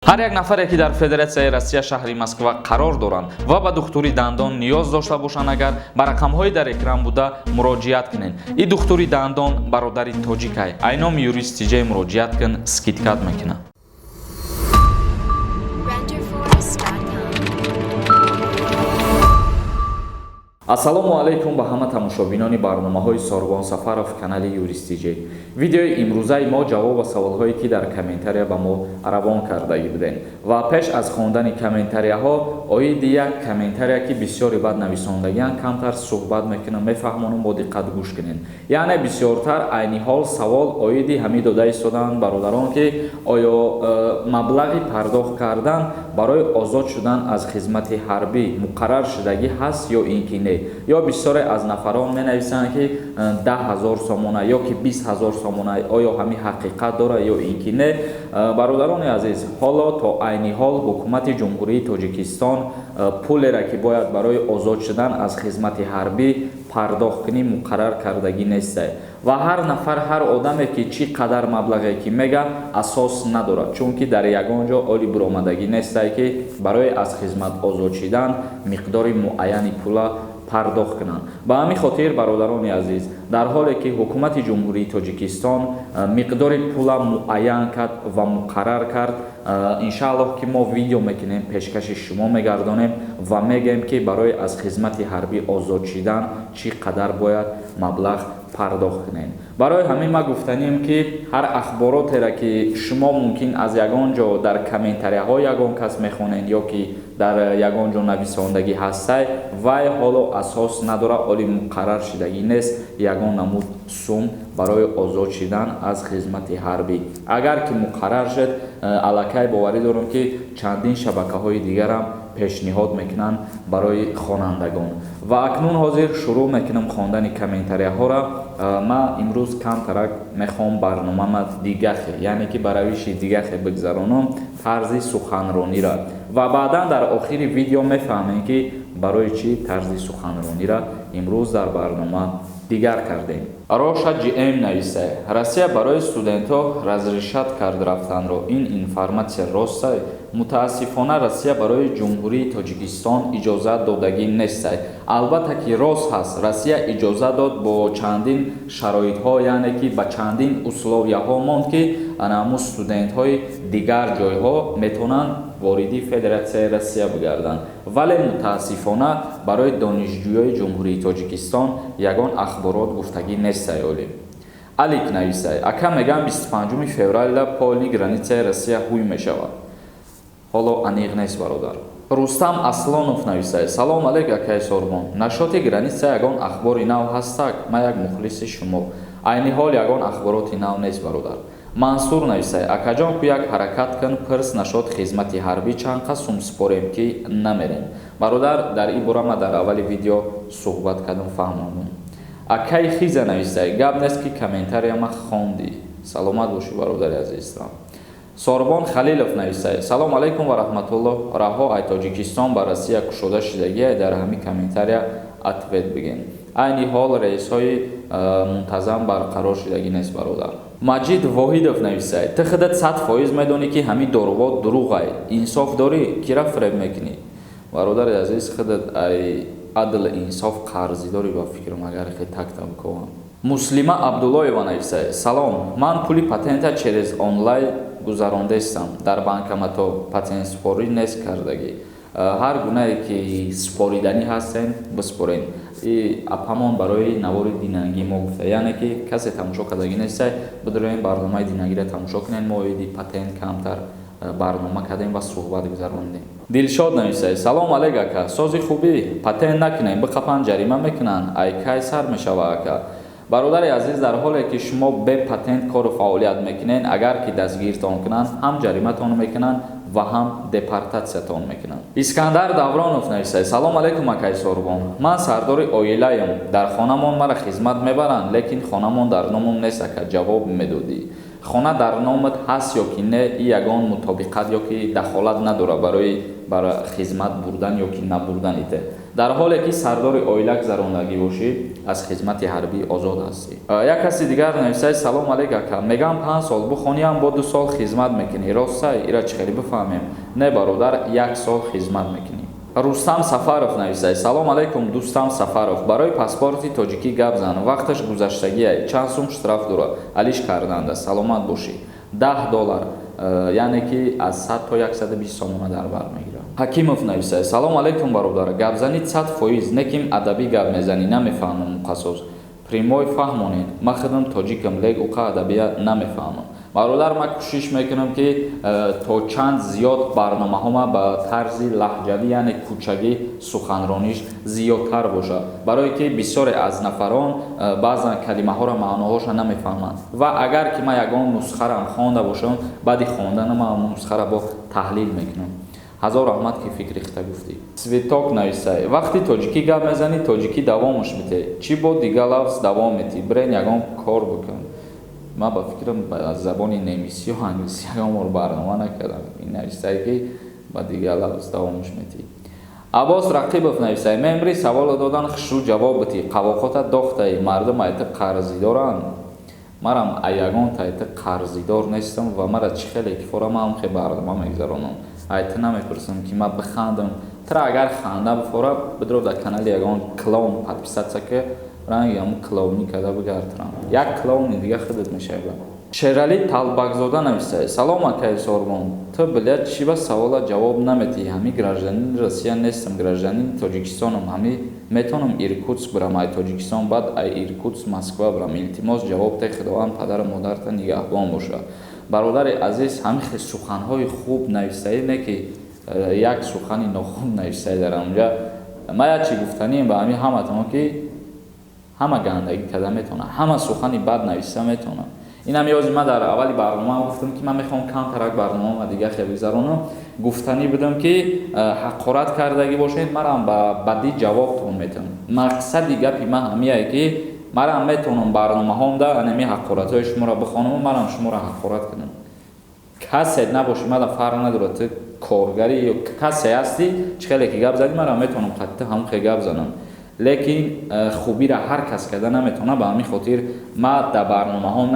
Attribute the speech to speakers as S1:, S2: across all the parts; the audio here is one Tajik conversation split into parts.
S1: ҳар як нафаре ки дар Федератсияи Россия шаҳри Москва қарор доранд ва ба духтури дандон ниёз дошта бошанд, агар ба рақамҳои дар экран буда муроҷиат кунед. И духтури дандон бародари тоҷикай айноми юристи ҷай муроҷиат кун скидкат мекунад. ассалому алайкум ба ҳама тамошобинони барномаҳои Сорбон Сафаров канали Юристи Ҷ. Видеои имрӯзаи мо ҷавоб ба саволҳое ки дар комментария ба мо равон кардаги будем. Ва пеш аз хондани комментарияҳо оиди як комментария ки бисёри бад нависондагиан камтар суҳбат мекунам, мефаҳмонам, бо диққат гӯш кунед. Яъне бисёртар айни ҳол савол оиди ҳамин дода истоданд бародарон ки оё маблағи пардохт кардан барои озод шудан аз хизмати ҳарбӣ муқаррар шудагӣ ҳаст ё ин ки не. Ё бисёре аз нафарон менависанд ки 10,000 сомона ё ки 20,000 сомона оё ҳамин ҳақиқат дора ё ин ки не. Бародарони азиз, ҳоло то айни ҳол ҳукумати ҷумҳурии Тоҷикистон пулеро ки бояд барои озод шудан аз хизмати ҳарбӣ пардохт кунӣ муқаррар кардагӣ нестае. Ва ҳар нафар, ҳар одаме ки чӣ қадар маблағе ки мега асос надорад, чунки дар ягон ҷо оли буромадагӣ нестае ки барои аз хизмат озод шудан миқдори муайяни пула пардохт кунанд. Ба ҳамин хотир бародарони азиз, дар ҳоле ки ҳукумати ҷумҳурии Тоҷикистон миқдори пула муайян кард ва муқаррар кард, иншааллоҳ ки мо видео мекунем, пешкаши шумо мегардонем ва мегӯем ки барои аз хизмати ҳарбӣ озод шудан чӣ қадар бояд маблағ пардохт кунем. Барои ҳамин ма гуфтанем ки ҳар ахборотеро ки шумо мумкин аз ягон ҷо дар комментарияҳо ягон кас мехонед ё ки дар ягон ҷо нависондагӣ ҳастай, вай ҳоло асос надора, оли муқаррар шудагӣ нест ягон намуд сум барои озод шудан аз хизмати ҳарбӣ. Агар ки муқаррар шуд, аллакай боварӣ дорам ки чандин шабакаҳои дигарам пешниҳод мекунанд барои хонандагон. Ва акнун ҳозир шурӯъ мекунам хондани комментарияҳоро. Ман имрӯз камтарак мехоҳам барномама дигахе, яъне ки ба равиши дигахе бигзаронам, тарзи суханронира. Ва баъдан дар охири видео мефаҳмем ки барои чӣ тарзи суханронира имрӯз дар барнома дигар кардем. Роша ҷм нависае: Россия барои студентҳо разрешат кард рафтанро. Ин информатсия ростае? Мутаассифона Россия барои ҷумҳурии Тоҷикистон иҷозат додагӣ нестае. Албатта ки рост ҳаст. Россия иҷозат дод бо чандин шароитҳо, яъне ки ба чандин условияҳо монд ки анаҳамун студентҳои дигар ҷойҳо метавонанд вориди Федератсияи Россия бигарданд. Вале мутаассифона барои донишҷӯёи ҷумҳурии Тоҷикистон ягон ахборот гуфтагӣ нестае. Олим Алик нависае: Ака мегӯянд 25 февраля полни границаи Россия ҳуй мешавад. Ҳоло аниқ нест бародар. Рустам Аслонов нависае: Салом алейк акаи Сорбон. Нашоти граница ягон ахбори нав ҳастак? Ман як мухлиси шумо. Айни ҳол ягон ахбороти нав нест бародар. Мансур нависае: Акаҷон ку як ҳаракат кун, пирс нашод хизмати ҳарбӣ чанд қад сум спорем ки намерем. Бародар, дар ин бора ман дар аввали видео суҳбат кардам, фаҳмондам. Акаи Хиза нависае: Гап нест ки комментарияма хонди. Саломат бошӣ бародари азизам. Сорбон Халилов нависае: Салом алейкум ва раҳматуллоҳ. Раҳо ай Тоҷикистон ба Россия кушода шудагие дар ҳамин комментария ответ бигем. Айни ҳол рейсҳои мунтазам барқарор шудагӣ нест бародар. Маҷид Воҳидов нависае: Ты худат 100% медонӣ ки ҳамин доруҳо дурӯғай. Инсоф дорӣ? Кира фиреб мекунӣ? Бародари азиз, худат ай адл инсоф қарзӣ дорӣ ба фикрам, агар так бикавам. Муслима Абдуллоева нависае: Салом, ман пули патента через онлайн гузарондестам. Дар банкомато патент спорӣ нест кардагӣ. Ҳар гунае ки спориданӣ ҳастен биспорен. И апамон барои навори динагӣ мо гуфта, яъне ки касе тамошо кардагӣ нестае, бидроем барномаи динагиро тамошо кунем. Мо оиди патент камтар барнома кардем ва суҳбат гузарондем. Дилшод нависае: Салом алейк ака, сози хубӣ, патент накунем, биқапан ҷарима мекунанд, ай кай сар мешава ака. Бародари азиз, дар ҳоле ки шумо бе патент кору фаъолият мекунед, агар ки дастгиртон кунанд, ҳам ҷариматон мекунанд ва ҳам депортатсиятон мекунанд. Искандар Давронов нависае: Салом алейкум акаи Сорбон. Ман сардори оилаям. Дар хонамон мара хизмат мебаранд, лекин хонамон дар номам нест ака. Ҷавоб медодӣ. хона дар номат ҳаст ё ки не, и ягон мутобиқат ё ки дахолат надора барои хизмат бурдан ё ки набурданите. дар ҳоле ки сардори оила гузарондагӣ бошӣ, аз хизмати ҳарбӣ озод ҳастӣ. Як каси дигар нависад: салом алейк ака, мегам 5 сол бухониам бо 2 сол хизмат мекунӣ, ростсай? Ира чӣ хеле бифаҳмем? Не бародар, 1 сол хизмат мекунӣ. Рустам Сафаров нависад: салом алейкум дӯстам Сафаров, барои паспорти тоҷикӣ гап зан, вақташ гузаштагиай, чанд сум штраф дора, алиш карданда, саломат бошӣ. $10, яъне ки аз 100 то 120 сомона дар бар мегирад. Ҳакимов нависад: салом алейкум бародар, гапзанӣ 100%, неким адабӣ гап мезанӣ, намефаҳмам муқассос. Прямой фаҳмонед, ма худам тоҷикам, лек уқа адабия намефаҳмам. бародар, ма кӯшиш мекунам ки то чанд зиёд барномаҳома ба тарзи лаҳҷавӣ, яъне кӯчагӣ суханрониш зиёдтар бошад, барое ки бисёре аз нафарон баъзан калимаҳоро маъноҳоша намефаҳманд. Ва агар ки ма ягон нусхарам хонда бошам, баъди хондан ма нусхара бо таҳлил мекунам. ҳазор раҳмат ки фикри хита гуфтӣ. Светок нависай: вақти тоҷикӣ гап мезанӣ, тоҷикӣ давомаш метаҳӣ, чӣ бо дигар лафз давом метаҳӣ, брен ягон кор бикун. ма ба фикрам аз забони немисӣ ё англисӣ ягон бор барнома накардам. ин нависай ки ба дигар лафз давомаш метаҳӣ. Аббос Рақибов нависай: мемри саволо додан хушрӯ ҷавоб битӣ, қавоқота дохтаи мардум айти қарзидоранд. марам ягон тайти қарзидор нестам ва мара чӣ хеле кифора маам хе барнома мегзаронам. айти намепурсам ки ма бихандам. тра агар ханда бифора бидро дар канали ягон клоун подписатся ки ранги ҳамун клоуни када бигартирам. Як клоуни дига худат мешава. Шерали Талбакзода нависад: салом акай Сорбон, ту билад чӣ ба савола ҷавоб наметиҳӣ, ҳами гражданин Россия нестам, гражданин Тоҷикистонам, ҳами метонам Иркутск бирам, ай Тоҷикистон, баъд ай Иркутск Москва бирам. Илтимос ҷавоб те, худованд падару модарта нигаҳбон бошад. бародари азиз, ҳами суханҳои хуб нависаӣ, не ки як сухани нохуб нависаӣ дар онҷа. ма як чӣ гуфтаним ба ҳами ҳаматон ки ҳама гандагӣ када метавонад, ҳама сухани бад нависа метавонад. инам ёзи ма дар аввали барнома гуфтам ки ман мехоҳам камтарак барнома ва дига хел гузаронам, гуфтанӣ будам ки ҳақорат кардагӣ бошед, марам ба бадӣ ҷавобтон метавонам. мақсади гапи ма ҳамияе ки марам метавонам барномаҳомда анами ҳақоратҳои шуморо бихонам ва марам шуморо ҳақорат кунам. касе набоши мада фарқ надорад, ту коргарӣ ё касе ҳастӣ, чӣ хеле ки гап задӣ, марам метавонам қатта ҳамон хел гап занам. лекин хубира ҳар кас карда наметавонад. ба ҳамин хотир ма дар барномаҳом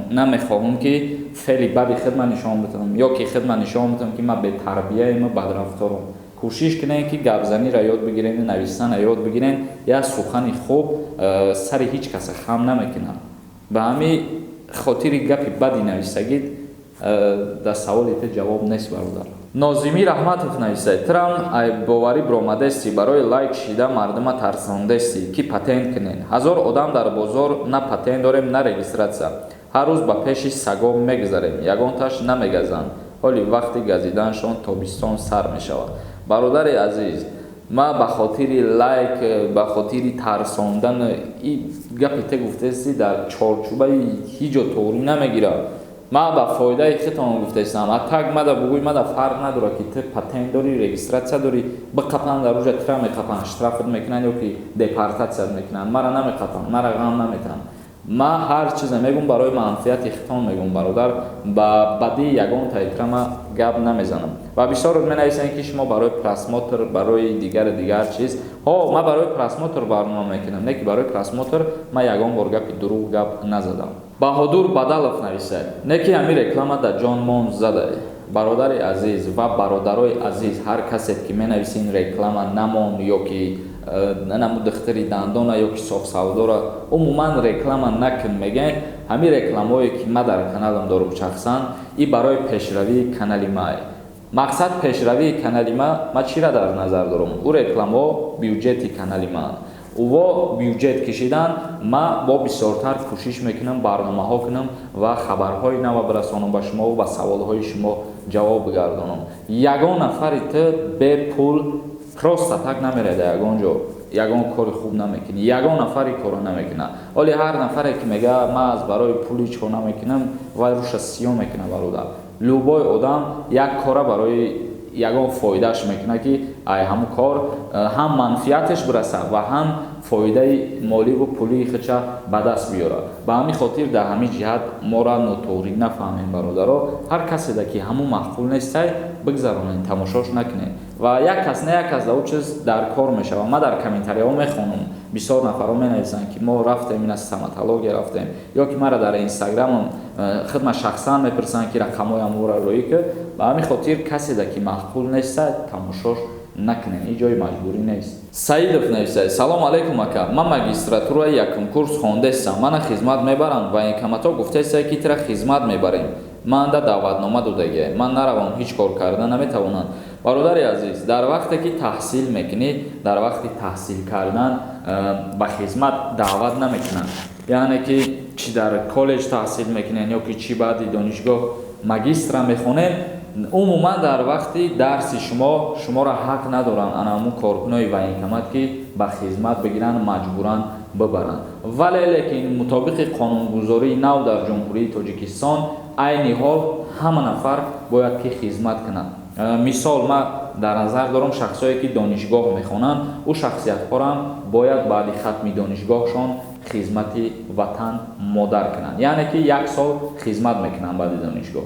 S1: намехоҳам ки феъли бади хидма нишон битам ё ки хидма нишон битам ки ма бетарбияем ва бадрафторам. кӯшиш кунем ки гапзаниро ёд бигирем, навистанро ёд бигирем. як сухани хуб сари ҳеҷ каса хам намекунад. ба ҳамин хотири гапи бади нависагид дар саволи ту ҷавоб нест бародар. Нозимӣ Раҳматов нависад: трам айбоварӣ биромадасти, барои лайк шида мардума тарсондасти ки патент кунен. ҳазор одам дар бозор на патент дорем, на регистратсия. ҳар рӯз ба пеши сагом мегузарем, ягонташ намегазанд. ҳоли вақти газиданашон тобистон сар мешавад. бародари азиз, ма ба хотири лайк, ба хотири тарсондан гапи ту гуфтаисти дар чорчӯбаи ҳеҷ ҷо тоғрӣ намегирад. ма ба фоидаи хитон гуфтаистам. атак мада бугӯй, мада фарқ надорад ки ту патент дорӣ, регистратсия дорӣ, биқапанд дар рӯҷа тира меқапанд, штрафат мекунанд ё ки депортатсият мекунанд. мара намеқапанд, мара ғам наметаҳанд. ма ҳар чизе мегӯм барои манфиати хитон мегӯм бародар, ба бади ягон таитра ма гап намезанам. ва бисёр менависанд ки шумо барои просмотр, барои дигар чиз. ма барои просмотр барнома мекунам, не ки барои просмотр ма ягон бор гапи дурӯғ гап назадам. Баҳодур Бадалов нависад: не ки ҳамин реклама дар ҷон мон зада. бародари азиз ва бародарои азиз, ҳар касе ки менависин реклама намон ё ки намо духтари дандона ё ки софсавдора умуман реклама накун мегӯянд. ҳамин рекламое ки ма дар каналам дорам шахсан, и барои пешравии канали маа. мақсад пешравии канали ма чира дар назар дорам? ӯ рекламаҳо бюҷети канали маанд. ӯво бюҷет кишидан, ма бо бисёртар кӯшиш мекунам барномаҳо кунам ва хабарҳои нава бирасонам ба шумо ва саволҳои шумо ҷавоб бигардонам. ягон нафари ту бепул просто так намере дар ягон ҷо, ягон кори хуб намекунӣ, ягон нафари коро намекунад. оли ҳар нафаре ки мега ма аз барои пули чо намекунам, вай рӯша сиён мекунад бародар. любой одам як кора барои ягон фоидааш мекунад ки ай ҳамун кор ҳам манфиаташ бирасад ва ҳам фоидаи моливу пулии хича ба даст биёрад. Ба ҳамин хотир дар ҳамин ҷиҳат моро нотуғрӣ нафаҳмем бародаро. Ҳар касе ки ҳамун маъқул нестай бигзаронед, тамошош накунед. Ва як кас на як кас дар ӯ чиз дар кор мешавад. Ман дар комментариҳо мехонам, бисёр нафарҳо менависанд ки мо рафтем ин стоматология рафтем, ё ки мара дар инстаграмам хидмат шахсан мепурсанд ки рақамҳоям моро роӣ кӣ. Ба ҳамин хотир касе ки маъқул нестай тамошош накунем, ин ҷои маҷбурӣ нест. Саидов нависад: салом алейкум ака, ман магистратураи якум курс хондаистам. Мана хизмат мебарам ва инкомато гуфтаистанд ки тира хизмат мебарем. Манда даъватнома додагия. Ман наравам, ҳеҷ кор кардан наметавонам. Бародари азиз, дар вақте ки таҳсил мекунӣ, дар вақти таҳсил кардан ба хизмат даъват намекунанд. яъне ки чӣ дар коллеҷ таҳсил мекунем ё ки чӣ баъди донишгоҳ магистра мехонем, умуман дар вақти дарси шуморо ҳақ надоранд анамун коркунои военкомат ки ба хизмат бигиранд, маҷбуранд бибаранд. Вале лекин мутобиқи қонунгузории нав дар ҷумҳурии Тоҷикистон айни ҳол ҳама нафар бояд ки хизмат кунанд. Мисол ман дар назар дорам шахсое ки донишгоҳ мехонанд, ӯ шахсиятҳорам бояд баъди хатми донишгоҳшон хизмати ватан модар кунанд. яъне ки 1 сол хизмат мекунанд баъди донишгоҳ.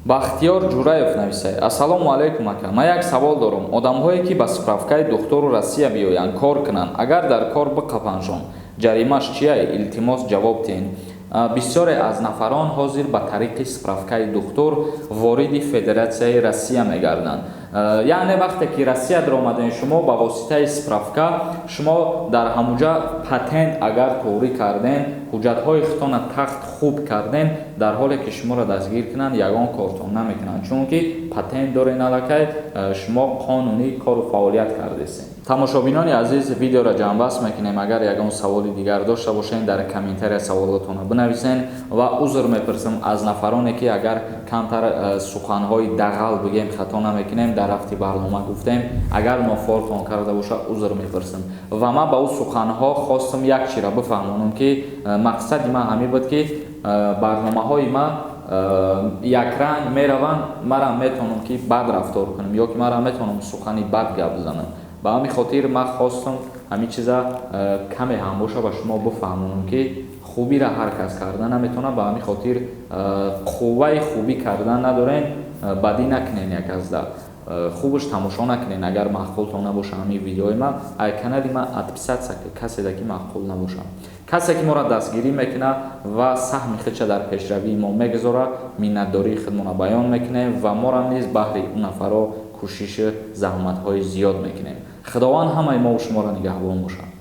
S1: Бахтиёр Ҷураев нависад: ассалому алейкум ака, ман як савол дорам. Одамҳое ки ба справкаи духтуру Россия биёянд кор кунанд, агар дар кор биқапаншон, ҷаримаш чия? Илтимос ҷавоб диҳед. бисёре аз нафарон ҳозир ба тариқи справкаи духтур вориди Федератсияи Россия мегарданд. яъне вақте ки Россия даромаден шумо ба воситаи справка шумо дар ҳамуҷа патент агар торӣ карден, ҳуҷҷатҳои худтона тахт хуб карден, дар ҳоле ки шуморо дастгир кунанд ягон кортон намекунанд, чунки патент доред аллакай, шумо қонунӣ кору фаъолият кардесен. тамошобинони азиз, видеоро ҷамъбаст мекунем. агар ягон саволи дигар дошта бошед дар комментария саволотонро бинависен ва узр мепурсам аз нафароне ки агар камтар суханҳои дағал бигем хато намекунем, дар рафти барнома гуфтем, агар нофортон карда боша узр мепурсам. ва ман ба ӯ суханҳо хостам як чира бифаҳмонам ки мақсади ман ҳамин буд ки барномаҳои ман якранг мераванд, марам метавонам ки бад рафтор кунам ё ки марам метавонам сухани бад гап бизанам. ба ҳамин хотир ман хостам ҳамин чиза каме ҳам боша ба шумо бифаҳмонам ки хубиро ҳар кас кардан наметавонад. ба ҳамин хотир қувваи хубӣ кардан надорен, бадӣ накунен, як азда хубаш тамошо накунен. агар маъқултон набоша ҳамин видеои ман ай канали ман подписатсия касе ки маъқул набоша, касе ки моро дастгирӣ мекуна ва саҳми хича дар пешравии мо мегузора, миннатдории худмона баён мекунем ва моро низ баҳри ӯ нафаро кӯшиши заҳматҳои зиёд мекунем. худованд ҳамаи мо шуморо нигаҳбон бошад.